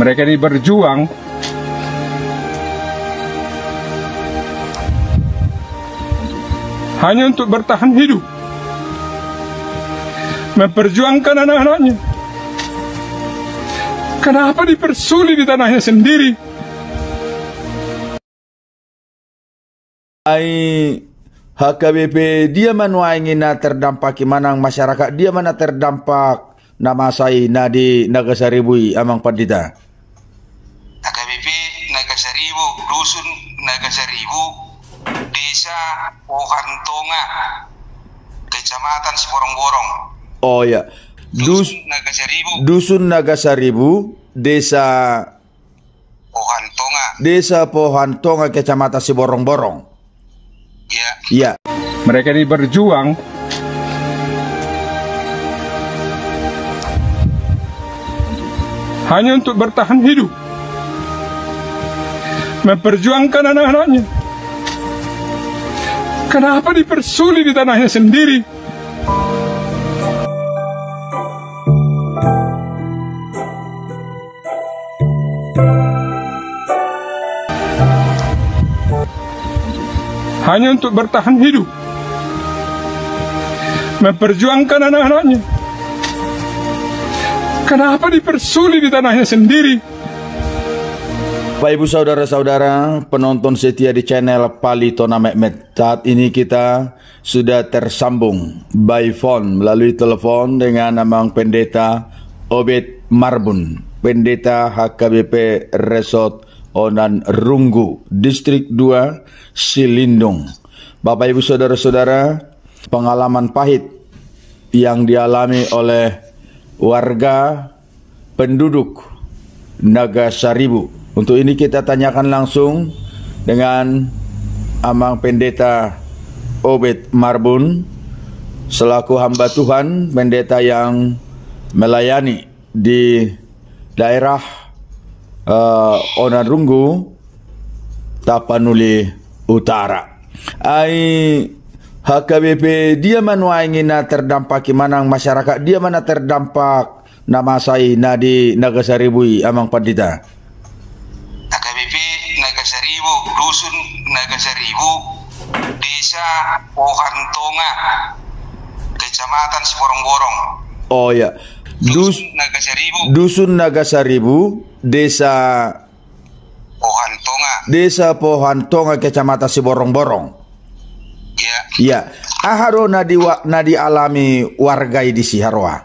Mereka ini berjuang hanya untuk bertahan hidup, memperjuangkan anak-anaknya. Kenapa dipersulit di tanahnya sendiri? HKBP dia mana ingin terdampak manang masyarakat dia mana terdampak nama saya nadi Naga Saribui amang Pandita. HKBP Naga Saribu, dusun Naga Saribu, desa Pohantonga, kecamatan Siborong-borong. Oh ya, Dusun Naga Saribu, dusun Naga Saribu, desa Pohantonga. Desa Pohantonga, kecamatan Siborong-borong. Ya. Ya. Mereka ini berjuang hanya untuk bertahan hidup, memperjuangkan anak-anaknya. Kenapa dipersulit di tanahnya sendiri? Hanya untuk bertahan hidup, memperjuangkan anak-anaknya. Kenapa dipersulit di tanahnya sendiri? Bapak Ibu saudara-saudara penonton setia di channel Palitona Mehmet, saat ini kita sudah tersambung by phone melalui telepon dengan Amang Pendeta Obed Marbun, Pendeta HKBP Resort Onan Runggu, Distrik 2, Silindung. Bapak Ibu saudara-saudara, pengalaman pahit yang dialami oleh warga penduduk Naga Saribu. Untuk ini kita tanyakan langsung dengan Amang Pendeta Obed Marbun selaku hamba Tuhan, pendeta yang melayani di daerah Onan Runggu, Tapanuli Utara. HKBP dia mana ingin terdampak manang masyarakat dia mana terdampak nama saya nadi Naga Saribui amang Pandita. HKBP Naga Saribu, dusun Naga Saribu, desa Pohantonga, kecamatan Siborong-borong. Oh ya, Dusun Naga Saribu, dusun Naga Saribu, desa Pohantonga. Desa Pohantonga, kecamatan Siborong-borong. Ya. Ya, aharo nadi alami warga di Siharwa.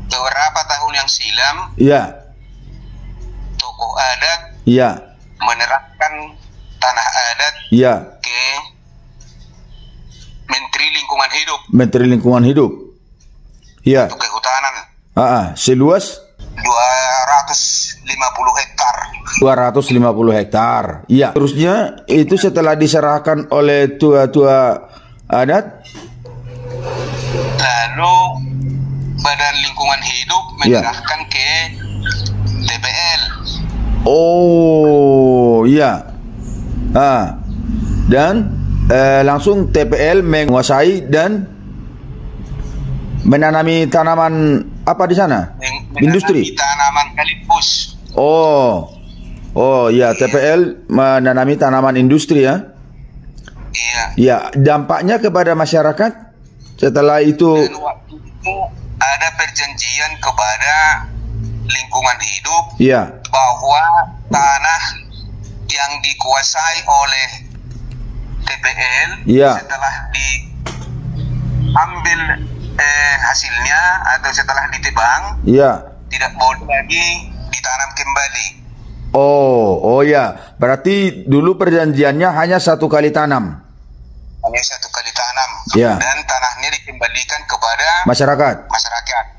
Beberapa tahun yang silam, Ya. tokoh adat Ya. menerapkan tanah adat Ya. ke Menteri Lingkungan Hidup Menteri Lingkungan Hidup. Ya. untuk kehutanan Seluas 250 hektar. 250 hektar. Ya. Terusnya itu setelah diserahkan oleh tua-tua adat. Lalu Badan Lingkungan Hidup menyerahkan ke TPL. Oh, ya. Dan langsung TPL menguasai dan menanami tanaman apa di sana? Industri. Tanaman kalipus. Oh, ya, TPL menanami tanaman industri ya. Iya. Ya, dampaknya kepada masyarakat setelah itu. Dan waktu itu ada perjanjian kepada lingkungan hidup, Ya. bahwa tanah yang dikuasai oleh TPL, Ya. setelah diambil hasilnya atau setelah ditebang, Ya. tidak boleh lagi ditanam kembali. Oh, ya. Berarti dulu perjanjiannya hanya 1 kali tanam. Hanya 1 kali tanam. Ya. Dan tanahnya dikembalikan kepada Masyarakat.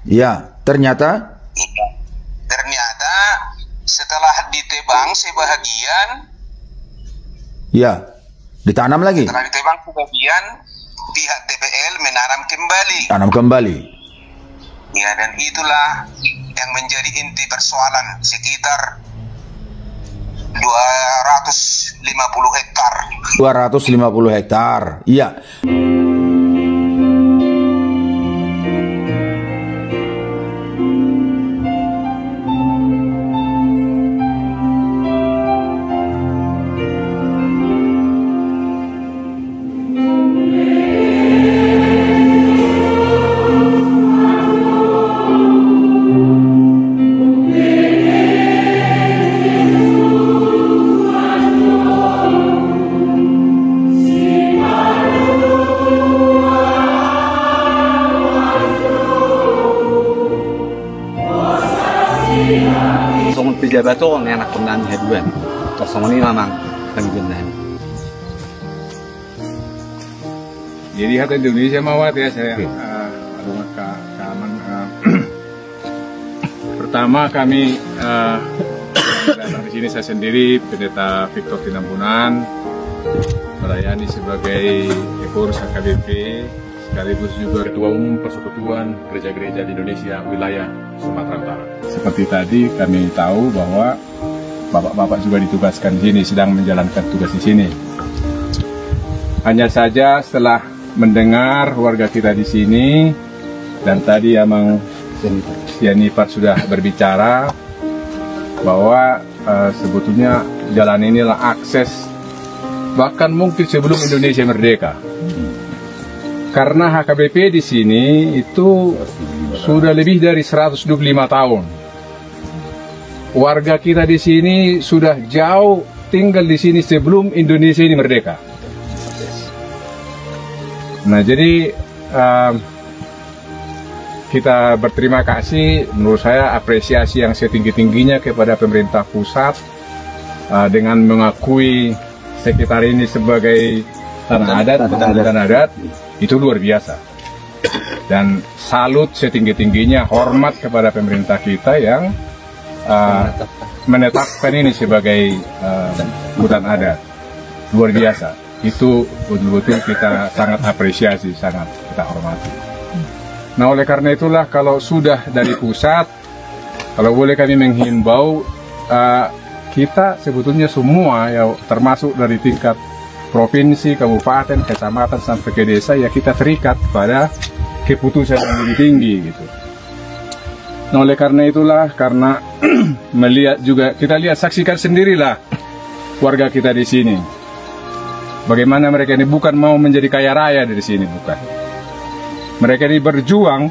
Iya. Ternyata. Ternyata setelah ditebang sebahagian, Ya. Ditanam lagi. setelah ditebang sebagian, pihak TPL menanam kembali. Tanam kembali. Ya, dan itulah yang menjadi inti persoalan, sekitar 250 hektar. 250 hektar. Iya. pejabat tuh enak pernah haduan. Kosong ini memang penggunaan. Jadi hati Indonesia mawat ya saya. Keaman. Pertama kami datang di sini saya sendiri, Pendeta Victor Tinambunan, melayani sebagai pengurus HKBP, sekaligus juga Ketua Umum Persekutuan Gereja-Gereja di Indonesia wilayah Sumatera Utara. Seperti tadi kami tahu bahwa bapak-bapak juga ditugaskan di sini, sedang menjalankan tugas di sini. Hanya saja setelah mendengar warga kita di sini dan tadi Amang Yanifat sudah berbicara bahwa sebetulnya jalan inilah akses bahkan mungkin sebelum Indonesia merdeka. Karena HKBP di sini itu sudah lebih dari 125 tahun. Warga kita di sini sudah jauh tinggal di sini sebelum Indonesia ini merdeka. Nah, jadi kita berterima kasih, menurut saya apresiasi yang setinggi-tingginya kepada pemerintah pusat dengan mengakui sekitar ini sebagai tanah adat, itu luar biasa. Dan salut setinggi-tingginya, hormat kepada pemerintah kita yang menetapkan ini sebagai hutan adat. Luar biasa. Itu betul-betul kita sangat apresiasi, sangat kita hormati. Nah, oleh karena itulah kalau sudah dari pusat, kalau boleh kami menghimbau, kita sebetulnya semua ya, termasuk dari tingkat provinsi, kabupaten, kecamatan sampai ke desa, ya kita terikat pada keputusan yang lebih tinggi gitu. Nah, oleh karena itulah, karena melihat juga, kita lihat, saksikan sendirilah warga kita di sini. Bagaimana mereka ini bukan mau menjadi kaya raya dari sini, bukan. Mereka ini berjuang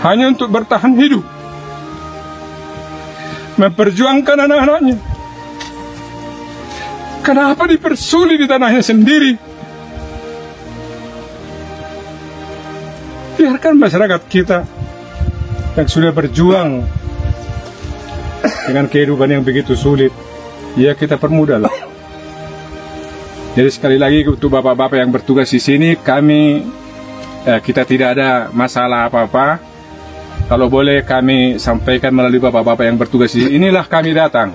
hanya untuk bertahan hidup, memperjuangkan anak-anaknya. Kenapa dipersulit di tanahnya sendiri? Biarkan masyarakat kita yang sudah berjuang dengan kehidupan yang begitu sulit, ya kita permudahlah. Jadi sekali lagi untuk bapak-bapak yang bertugas di sini, kita tidak ada masalah apa-apa. Kalau boleh kami sampaikan melalui bapak-bapak yang bertugas di sini, inilah kami datang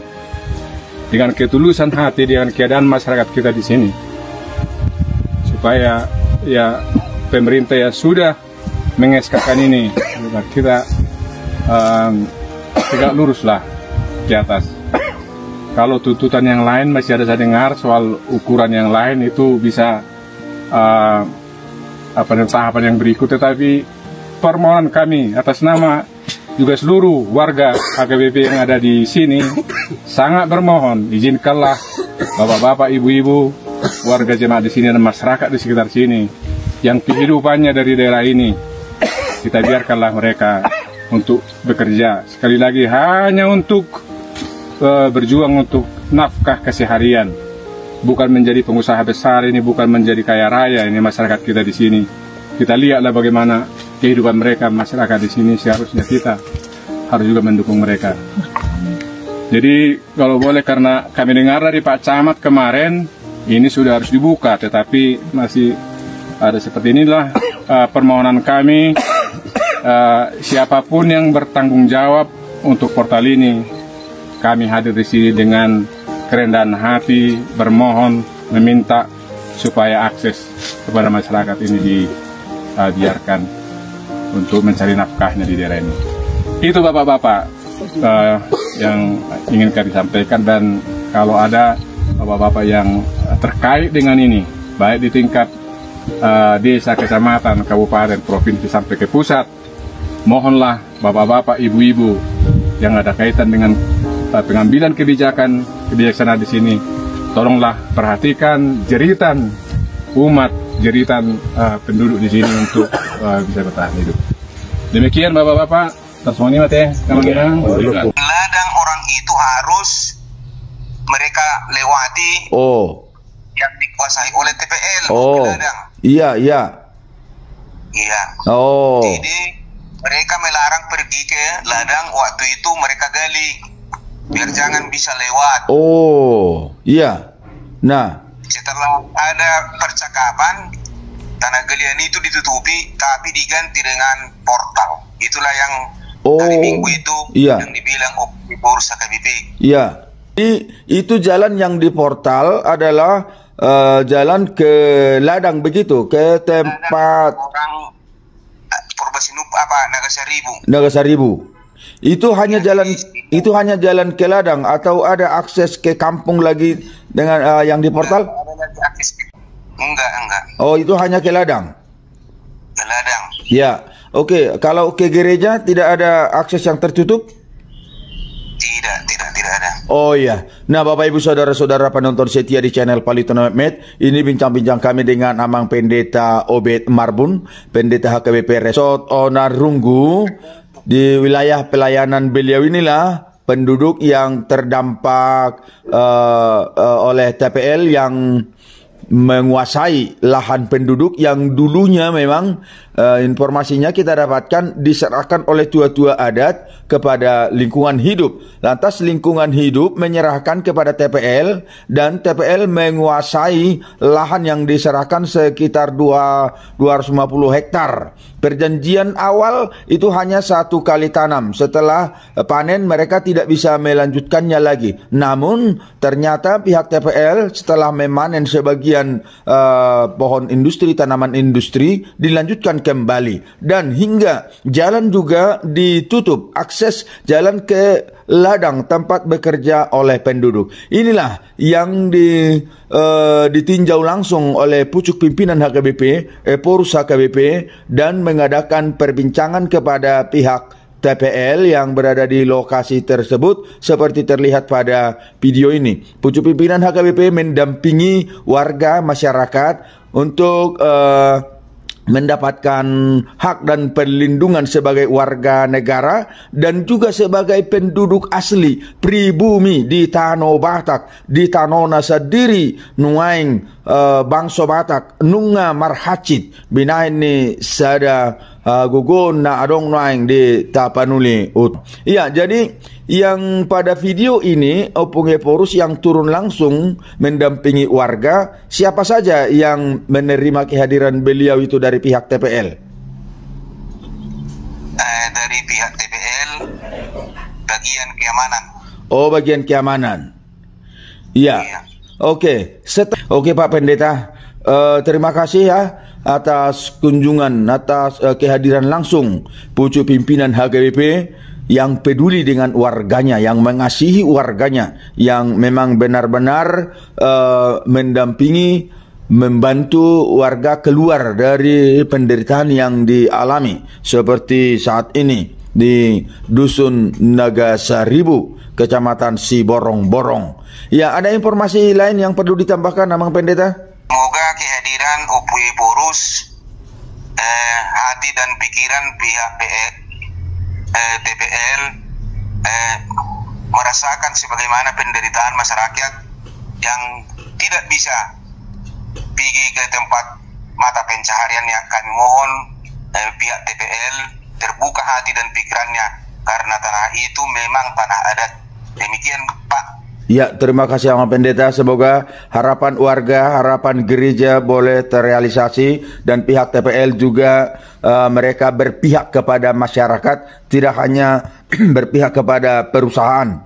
dengan ketulusan hati, dengan keadaan masyarakat kita di sini, supaya ya pemerintah ya sudah mengeskakan ini, kita tegak luruslah di atas. Kalau tuntutan yang lain masih ada saya dengar soal ukuran yang lain, itu bisa tahapan yang berikut, tetapi permohonan kami atas nama juga seluruh warga HKBP yang ada di sini sangat bermohon, izinkanlah bapak-bapak, ibu-ibu, warga jemaat di sini dan masyarakat di sekitar sini yang kehidupannya dari daerah ini, kita biarkanlah mereka untuk bekerja, sekali lagi hanya untuk berjuang untuk nafkah keseharian, bukan menjadi pengusaha besar ini, bukan menjadi kaya raya ini masyarakat kita di sini. Kita lihatlah bagaimana kehidupan mereka, masyarakat di sini, seharusnya kita harus juga mendukung mereka. Jadi kalau boleh, karena kami dengar dari Pak Camat kemarin ini sudah harus dibuka, tetapi masih ada seperti inilah permohonan kami, siapapun yang bertanggung jawab untuk portal ini, kami hadir di sini dengan kerendahan hati, bermohon, meminta supaya akses kepada masyarakat ini dibiarkan untuk mencari nafkahnya di daerah ini. Itu bapak-bapak yang ingin kami sampaikan, dan kalau ada bapak-bapak yang terkait dengan ini, baik di tingkat desa, kecamatan, kabupaten, provinsi sampai ke pusat, mohonlah bapak-bapak, ibu-ibu yang ada kaitan dengan pengambilan kebijaksanaan di sini, tolonglah perhatikan jeritan umat, jeritan penduduk di sini untuk bisa bertahan hidup. Demikian bapak-bapak, tersemuanya teh, ladang orang itu harus mereka lewati yang dikuasai oleh TPL. Iya. Iya. Oh. Jadi mereka melarang pergi ke ladang waktu itu mereka gali biar jangan bisa lewat. Oh, iya. Nah, Setelah ada percakapan, tanah galian itu ditutupi tapi diganti dengan portal. Itulah yang hari Minggu itu iya. yang dibilang Polres HKBP. Iya. Itu jalan yang di portal adalah jalan ke ladang begitu, ke tempat orang Purbasinup Nagasaribu. Nagasaribu. Itu hanya jalan ke ladang atau ada akses ke kampung lagi dengan yang di portal? Ada lagi akses. Enggak. Oh, itu hanya ke ladang. Ke ladang. Ya. Oke, kalau ke gereja tidak ada akses yang tertutup? Tidak ada. Oh iya. Nah, Bapak Ibu saudara-saudara penonton setia di channel Palitono Med, ini bincang-bincang kami dengan Amang Pendeta Obed Marbun, Pendeta HKBP Resort Onarunggu. Di wilayah pelayanan beliau inilah penduduk yang terdampak oleh TPL yang menguasai lahan penduduk yang dulunya memang informasinya kita dapatkan diserahkan oleh tua-tua adat kepada lingkungan hidup. Lantas lingkungan hidup menyerahkan kepada TPL dan TPL menguasai lahan yang diserahkan sekitar 250 hektar. Perjanjian awal itu hanya 1 kali tanam. Setelah panen mereka tidak bisa melanjutkannya lagi. Namun ternyata pihak TPL setelah memanen sebagian pohon industri, tanaman industri dilanjutkan kembali. Dan hingga jalan juga ditutup, akses jalan ke ladang tempat bekerja oleh penduduk. Inilah yang ditinjau langsung oleh pucuk pimpinan HKBP, Polres HKBP, dan mengadakan perbincangan kepada pihak TPL yang berada di lokasi tersebut seperti terlihat pada video ini. Pucuk pimpinan HKBP mendampingi warga masyarakat untuk mendapatkan hak dan perlindungan sebagai warga negara dan juga sebagai penduduk asli pribumi di Tanah Batak, di Tanona Sadiri, Nuaing, Bangso Batak, Nunga Marhacit, Binain ni sada gugun na adong Nuaing di Tapanuli. Iya, jadi yang pada video ini Opung Eporus yang turun langsung mendampingi warga, siapa saja yang menerima kehadiran beliau itu dari pihak TPL? Dari pihak TPL bagian keamanan. Oh, bagian keamanan. Iya. Oke. Oke Pak Pendeta, terima kasih ya atas kunjungan, atas kehadiran langsung pucuk pimpinan HKBP yang peduli dengan warganya, yang mengasihi warganya, yang memang benar-benar mendampingi, membantu warga keluar dari penderitaan yang dialami seperti saat ini di Dusun Nagasaribu, Kecamatan Siborong-Borong. Ya, ada informasi lain yang perlu ditambahkan, Amang Pendeta? Semoga kehadiran Opung Eporus hati dan pikiran pihak TPL merasakan sebagaimana penderitaan masyarakat yang tidak bisa pergi ke tempat mata pencahariannya. Kami mohon pihak TPL terbuka hati dan pikirannya karena tanah itu memang tanah adat. Demikian Pak. Ya, terima kasih Amang Pendeta. Semoga harapan warga, harapan gereja boleh terrealisasi dan pihak TPL juga mereka berpihak kepada masyarakat, tidak hanya berpihak kepada perusahaan.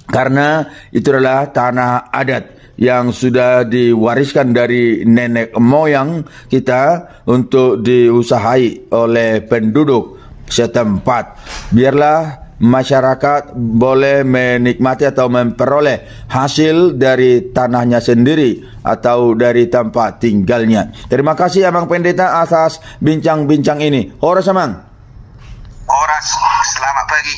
Karena itu adalah tanah adat yang sudah diwariskan dari nenek moyang kita untuk diusahai oleh penduduk setempat. Biarlah masyarakat boleh menikmati atau memperoleh hasil dari tanahnya sendiri atau dari tempat tinggalnya. Terima kasih Amang Pendeta atas bincang-bincang ini. Horas Amang. Horas, selamat pagi.